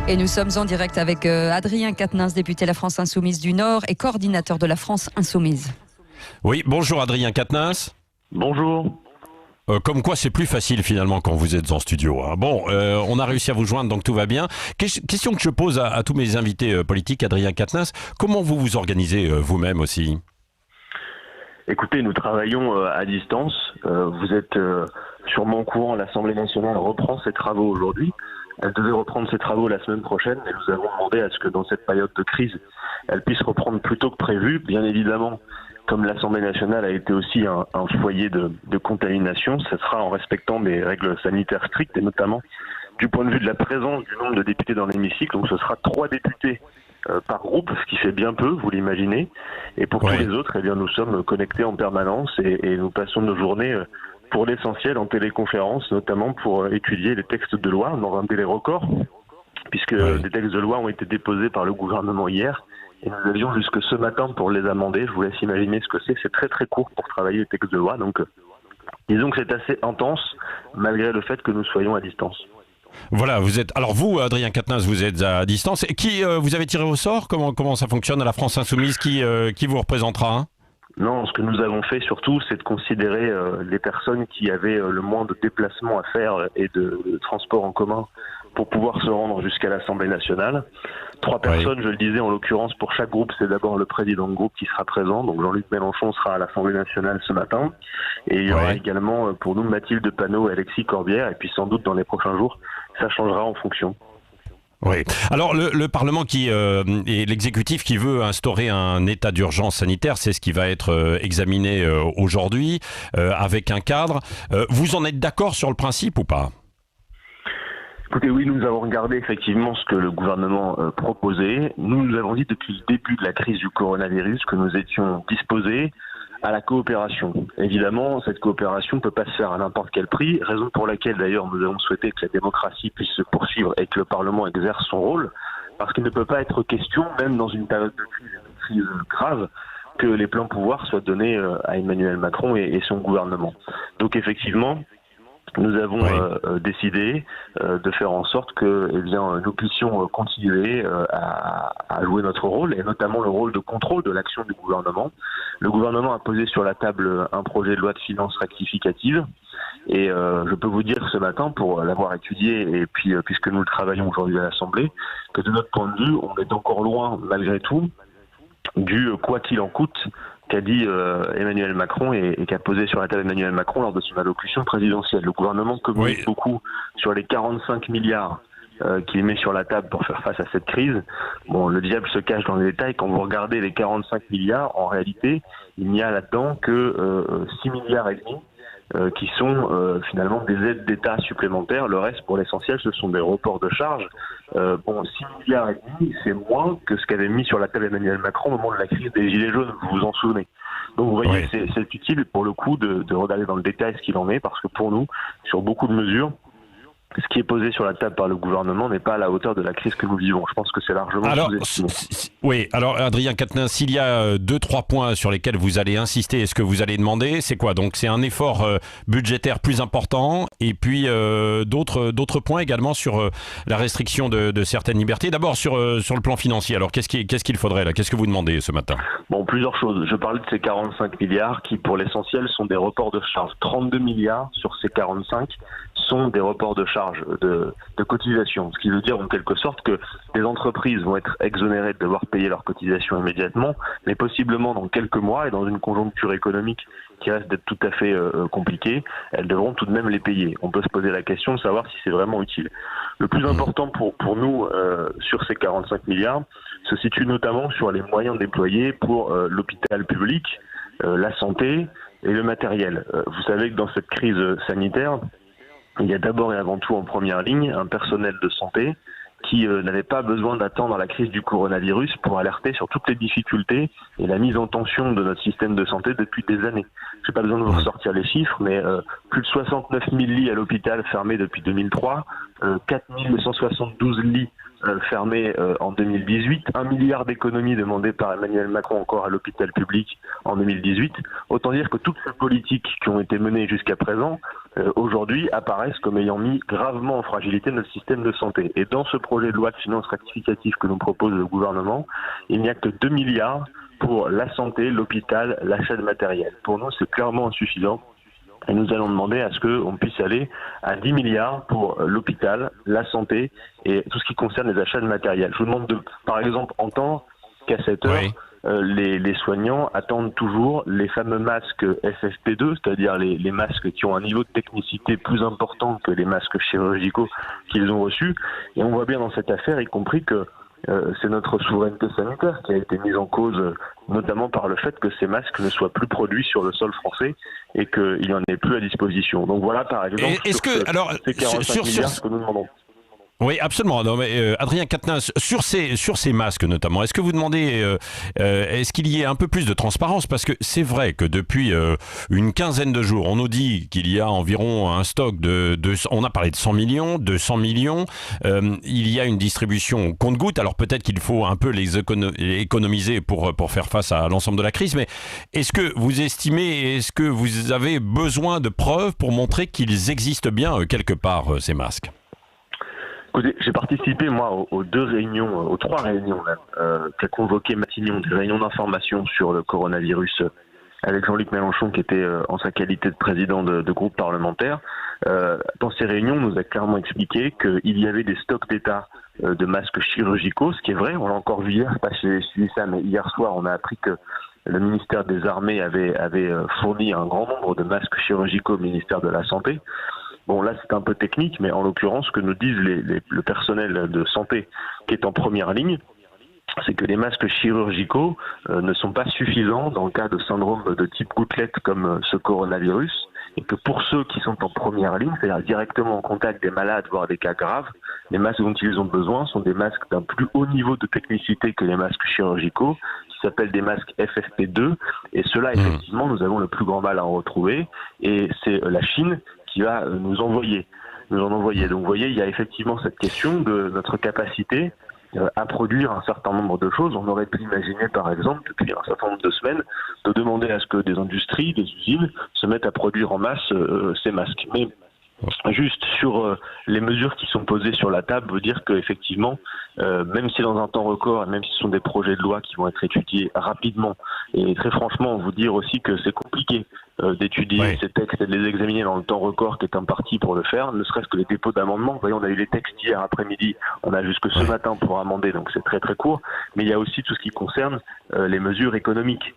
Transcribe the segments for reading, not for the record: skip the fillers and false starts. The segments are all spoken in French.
Et nous sommes en direct avec Adrien Quatennens, député La France Insoumise du Nord et coordinateur de La France Insoumise. Oui, bonjour Adrien Quatennens. Bonjour. Comme quoi c'est plus facile finalement quand vous êtes en studio. Hein. Bon, on a réussi à vous joindre, donc tout va bien. Question que je pose à tous mes invités politiques, Adrien Quatennens, comment vous vous organisez vous-même aussi ? Écoutez, nous travaillons à distance. Vous êtes sûrement au courant, l'Assemblée nationale reprend ses travaux aujourd'hui. Elle devait reprendre ses travaux la semaine prochaine, mais nous avons demandé à ce que dans cette période de crise, elle puisse reprendre plus tôt que prévu. Bien évidemment, comme l'Assemblée nationale a été aussi un foyer de contamination, ce sera en respectant des règles sanitaires strictes, et notamment du point de vue de la présence du nombre de députés dans l'hémicycle. Donc ce sera 3 députés par groupe, ce qui fait bien peu, vous l'imaginez. Et pour tous les autres, eh bien, nous sommes connectés en permanence et nous passons nos journées pour l'essentiel en téléconférence, notamment pour étudier les textes de loi dans un délai record, puisque des textes de loi ont été déposés par le gouvernement hier. Et nous avions jusque ce matin pour les amender. Je vous laisse imaginer ce que c'est. C'est très très court pour travailler les textes de loi. Donc disons que c'est assez intense, malgré le fait que nous soyons à distance. Voilà, alors vous, Adrien Quatennens, vous êtes à distance. Et qui vous avez tiré au sort ? Comment ça fonctionne à la France Insoumise ? Qui vous représentera ? Non, ce que nous avons fait surtout, c'est de considérer les personnes qui avaient le moins de déplacements à faire et de transport en commun pour pouvoir se rendre jusqu'à l'Assemblée nationale. 3 personnes, je le disais, en l'occurrence, pour chaque groupe, c'est d'abord le président de groupe qui sera présent. Donc Jean-Luc Mélenchon sera à l'Assemblée nationale ce matin. Et il y aura également pour nous Mathilde Panot et Alexis Corbière. Et puis sans doute dans les prochains jours, ça changera en fonction. Oui. Alors le Parlement et l'exécutif qui veut instaurer un état d'urgence sanitaire, c'est ce qui va être examiné aujourd'hui avec un cadre. Vous en êtes d'accord sur le principe ou pas ? Écoutez, oui, nous avons regardé effectivement ce que le gouvernement proposait. Nous avons dit depuis le début de la crise du coronavirus que nous étions disposés à la coopération. Évidemment, cette coopération ne peut pas se faire à n'importe quel prix, raison pour laquelle d'ailleurs nous avons souhaité que la démocratie puisse se poursuivre et que le Parlement exerce son rôle, parce qu'il ne peut pas être question, même dans une période de crise grave, que les pleins pouvoirs soient donnés à Emmanuel Macron et son gouvernement. Donc effectivement, nous avons décidé de faire en sorte que nous puissions continuer à jouer notre rôle, et notamment le rôle de contrôle de l'action du gouvernement. Le gouvernement a posé sur la table un projet de loi de finances rectificative, et je peux vous dire ce matin, pour l'avoir étudié, et puis puisque nous le travaillons aujourd'hui à l'Assemblée, que de notre point de vue, on est encore loin, malgré tout, du quoi qu'il en coûte qu'a dit Emmanuel Macron et qu'a posé sur la table Emmanuel Macron lors de son allocution présidentielle. Le gouvernement communique beaucoup sur les 45 milliards qu'il met sur la table pour faire face à cette crise. Bon, le diable se cache dans les détails. Quand vous regardez les 45 milliards, en réalité, il n'y a là-dedans que 6 milliards et demi qui sont finalement des aides d'État supplémentaires. Le reste, pour l'essentiel, ce sont des reports de charges. 6 milliards et demi, c'est moins que ce qu'avait mis sur la table Emmanuel Macron au moment de la crise des Gilets jaunes, vous vous en souvenez. Donc vous voyez, c'est utile pour le coup de regarder dans le détail ce qu'il en est, parce que pour nous, sur beaucoup de mesures, ce qui est posé sur la table par le gouvernement n'est pas à la hauteur de la crise que nous vivons. Je pense que c'est largement sous-estimé. Oui, alors Adrien Quatennens, s'il y a 2-3 points sur lesquels vous allez insister et ce que vous allez demander, c'est quoi ? Donc c'est un effort budgétaire plus important et puis d'autres points également sur la restriction de certaines libertés. D'abord sur le plan financier, alors qu'est-ce qu'il faudrait là ? Qu'est-ce que vous demandez ce matin ? Bon, plusieurs choses. Je parlais de ces 45 milliards qui pour l'essentiel sont des reports de charges. 32 milliards sur ces 45 sont des reports de charges de cotisation. Ce qui veut dire en quelque sorte que les entreprises vont être exonérées de devoir payer leurs cotisations immédiatement, mais possiblement dans quelques mois et dans une conjoncture économique qui reste d'être tout à fait compliquée, elles devront tout de même les payer. On peut se poser la question de savoir si c'est vraiment utile. Le plus important pour nous sur ces 45 milliards se situe notamment sur les moyens déployés pour l'hôpital public, la santé et le matériel. Vous savez que dans cette crise sanitaire, il y a d'abord et avant tout en première ligne un personnel de santé qui n'avait pas besoin d'attendre la crise du coronavirus pour alerter sur toutes les difficultés et la mise en tension de notre système de santé depuis des années. Je n'ai pas besoin de vous ressortir les chiffres, mais plus de 69 000 lits à l'hôpital fermés depuis 2003, 4 172 lits fermés en 2018, 1 milliard d'économies demandées par Emmanuel Macron encore à l'hôpital public en 2018. Autant dire que toutes ces politiques qui ont été menées jusqu'à présent, aujourd'hui, apparaissent comme ayant mis gravement en fragilité notre système de santé. Et dans ce projet de loi de finances rectificative que nous propose le gouvernement, il n'y a que 2 milliards pour la santé, l'hôpital, l'achat de matériel. Pour nous, c'est clairement insuffisant. Et nous allons demander à ce qu'on puisse aller à 10 milliards pour l'hôpital, la santé et tout ce qui concerne les achats de matériel. Je vous demande de, par exemple, entendre qu'à cette heure, les soignants attendent toujours les fameux masques FFP2, c'est-à-dire les masques qui ont un niveau de technicité plus important que les masques chirurgicaux qu'ils ont reçus. Et on voit bien dans cette affaire, y compris que c'est notre souveraineté sanitaire qui a été mise en cause, notamment par le fait que ces masques ne soient plus produits sur le sol français et qu'il n'y en ait plus à disposition. Donc voilà, par exemple, ces 45 milliards que nous demandons. Oui, absolument. Non, mais, Adrien Quatennens, sur ces masques notamment, est-ce que vous demandez, est-ce qu'il y ait un peu plus de transparence? Parce que c'est vrai que depuis une quinzaine de jours, on nous dit qu'il y a environ un stock on a parlé de 100 millions, 200 millions. Il y a une distribution au compte-gouttes. Alors peut-être qu'il faut un peu les économiser pour faire face à l'ensemble de la crise. Mais est-ce que vous estimez, est-ce que vous avez besoin de preuves pour montrer qu'ils existent bien quelque part, ces masques? Écoutez, j'ai participé, moi, aux 3 réunions même, qu'a convoqué Matignon, des réunions d'information sur le coronavirus avec Jean-Luc Mélenchon, qui était en sa qualité de président de groupe parlementaire. Dans ces réunions, on nous a clairement expliqué qu'il y avait des stocks d'État de masques chirurgicaux, ce qui est vrai, on l'a encore vu hier, je ne sais pas si j'ai suivi ça, mais hier soir, on a appris que le ministère des Armées avait fourni un grand nombre de masques chirurgicaux au ministère de la Santé. Bon, là, c'est un peu technique, mais en l'occurrence, ce que nous disent le personnel de santé qui est en première ligne, c'est que les masques chirurgicaux ne sont pas suffisants dans le cas de syndrome de type gouttelette comme ce coronavirus, et que pour ceux qui sont en première ligne, c'est-à-dire directement en contact des malades, voire des cas graves, les masques dont ils ont besoin sont des masques d'un plus haut niveau de technicité que les masques chirurgicaux, qui s'appellent des masques FFP2, et ceux-là, effectivement, nous avons le plus grand mal à en retrouver, et c'est la Chine qui va nous en envoyer. Donc vous voyez, il y a effectivement cette question de notre capacité à produire un certain nombre de choses. On aurait pu imaginer, par exemple, depuis un certain nombre de semaines, de demander à ce que des industries, des usines se mettent à produire en masse ces masques. Mais juste sur les mesures qui sont posées sur la table, veut dire qu'effectivement, même si dans un temps record, et même si ce sont des projets de loi qui vont être étudiés rapidement, et très franchement, vous dire aussi que c'est compliqué d'étudier ces textes et de les examiner dans le temps record qui est imparti pour le faire, ne serait-ce que les dépôts d'amendements. Vous voyez, on a eu les textes hier après-midi, on a jusque ce matin pour amender, donc c'est très très court, mais il y a aussi tout ce qui concerne les mesures économiques.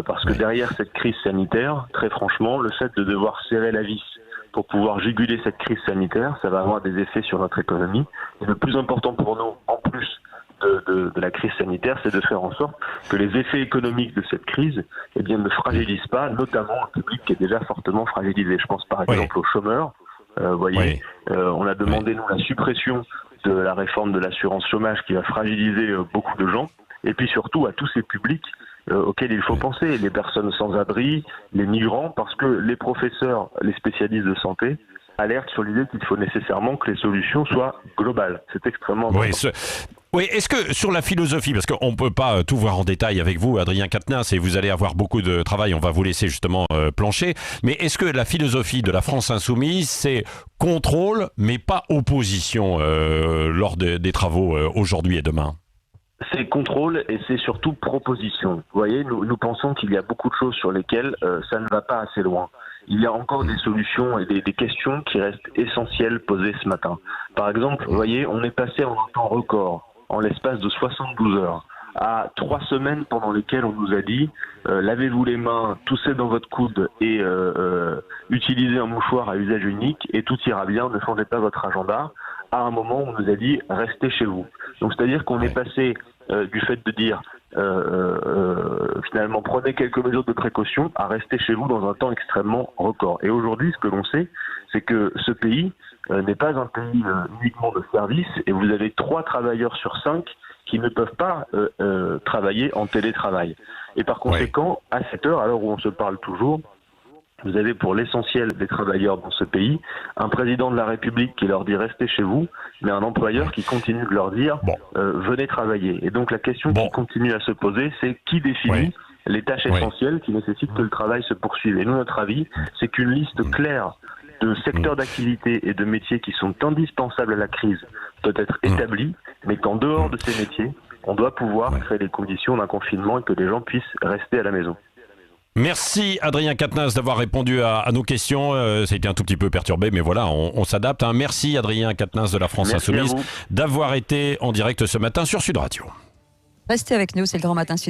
Parce que derrière cette crise sanitaire, très franchement, le fait de devoir serrer la vis pour pouvoir juguler cette crise sanitaire, ça va avoir des effets sur notre économie. Et le plus important pour nous, en plus de la crise sanitaire, c'est de faire en sorte que les effets économiques de cette crise ne fragilisent pas, notamment un public qui est déjà fortement fragilisé. Je pense par exemple aux chômeurs. On a demandé, nous, la suppression de la réforme de l'assurance chômage qui va fragiliser beaucoup de gens. Et puis surtout à tous ces publics auxquels il faut penser, les personnes sans abri, les migrants, parce que les professeurs, les spécialistes de santé alertent sur l'idée qu'il faut nécessairement que les solutions soient globales. C'est extrêmement important. Oui, est-ce que sur la philosophie, parce qu'on ne peut pas tout voir en détail avec vous, Adrien Quatennens, et vous allez avoir beaucoup de travail, on va vous laisser justement plancher, mais est-ce que la philosophie de la France Insoumise, c'est contrôle, mais pas opposition lors des travaux aujourd'hui et demain ? C'est contrôle et c'est surtout proposition. Vous voyez, nous pensons qu'il y a beaucoup de choses sur lesquelles ça ne va pas assez loin. Il y a encore des solutions et des questions qui restent essentielles posées ce matin. Par exemple, vous voyez, on est passé en un temps record, en l'espace de 72 heures, à 3 semaines pendant lesquelles on nous a dit lavez-vous les mains, toussez dans votre coude et utilisez un mouchoir à usage unique et tout ira bien, ne changez pas votre agenda. À un moment, on nous a dit restez chez vous. Donc c'est-à-dire qu'on est passé du fait de dire finalement prenez quelques mesures de précaution à rester chez vous dans un temps extrêmement record. Et aujourd'hui, ce que l'on sait, c'est que ce pays n'est pas un pays uniquement de service et vous avez 3 travailleurs sur 5 qui ne peuvent pas travailler en télétravail. Et par conséquent, à cette heure, à l'heure où on se parle toujours, Vous avez pour l'essentiel des travailleurs dans ce pays un président de la République qui leur dit restez chez vous, mais un employeur qui continue de leur dire venez travailler. Et donc la question qui continue à se poser, c'est qui définit les tâches essentielles qui nécessitent que le travail se poursuive. Et nous, notre avis, c'est qu'une liste claire de secteurs d'activité et de métiers qui sont indispensables à la crise doit être établie, mais qu'en dehors de ces métiers, on doit pouvoir créer les conditions d'un confinement et que les gens puissent rester à la maison. Merci Adrien Quatennens d'avoir répondu à nos questions. Ça a été un tout petit peu perturbé, mais voilà, on s'adapte. Merci Adrien Quatennens de la France Insoumise d'avoir été en direct ce matin sur Sud Radio. Restez avec nous, c'est le Grand Matin Sud.